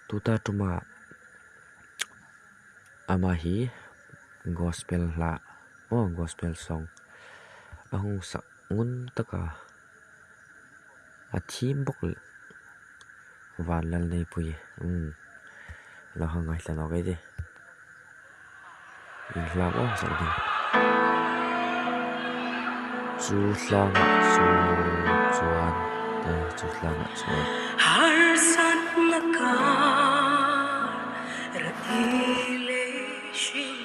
tuta tuma amahi gospel la gospel song ahung sak ngun taka athim bok Vanlalneihpuii lo hangai tla no ge de in la wa sa de chu hlanga chu chuan te chu hlanga chuan har sat na ka ra ile shin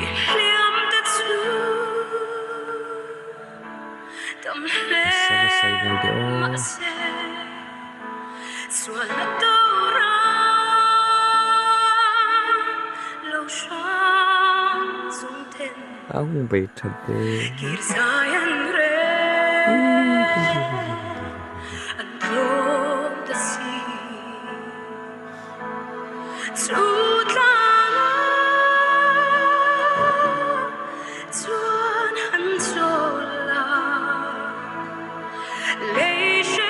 Iliam te chu tam le sama sai ngai de ma o se swala dora lo shang zung ten ahung bei that de kir sayan re an klom the sea Chuan han chola leishe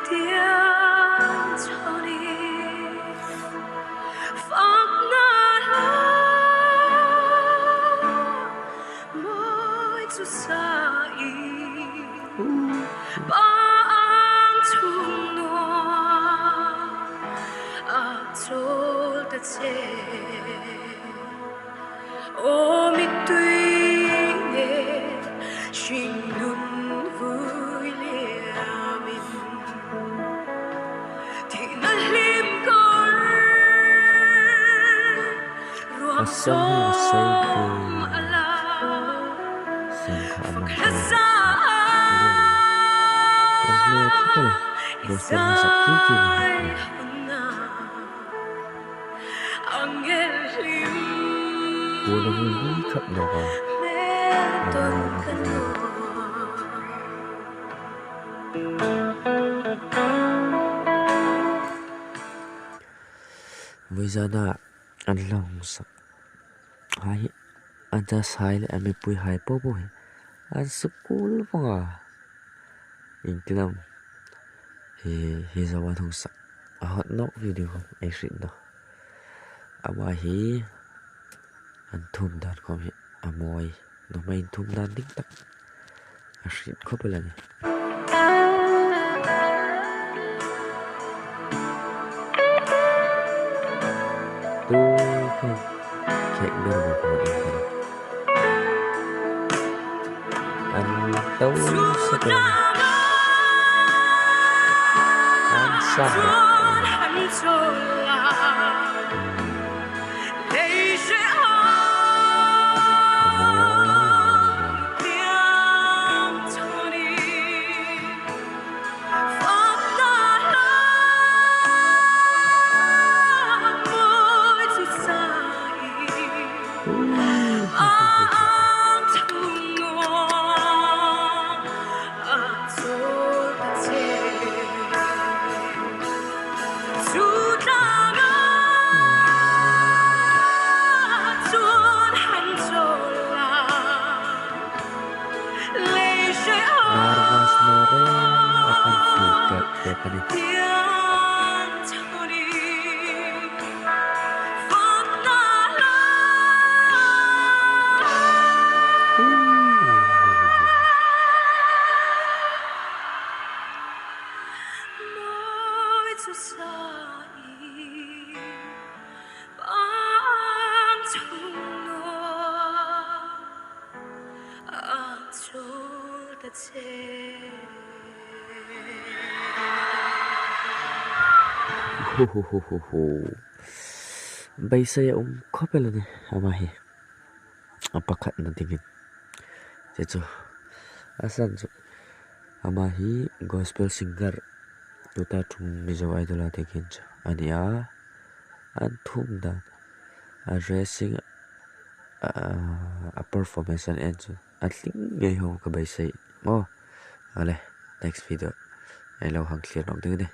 tian choni phak na la moi chu sai bang chung no a chol ta che o mi tui ne shin nun vui liamin thì na lim kor ruam som ala sang kha amang khasa gospel na sak ki angel lim Pulang ni khap no ka ton kano Vizana an long sak hai an ta sai le ame pui hai po bo an school panga intinam he zawan hong sak a hot no video e shit no ama hi an thum dan kom hi amoi no main thum dan ding tak a shit ko pala ni tu không chạy đâu mà có đi anh tấu sẽ cần anh sao akan fikat ya kan Bây giờ có phải là này ama hi apa khat na dingin che chu asan chu ama hi gospel singer tuta thum Mizo idol atekin chu ania an thum da a dressing a performance an end chu atling ngai ho ka bai sai mo ale next video ai lo hang clear nok ding ne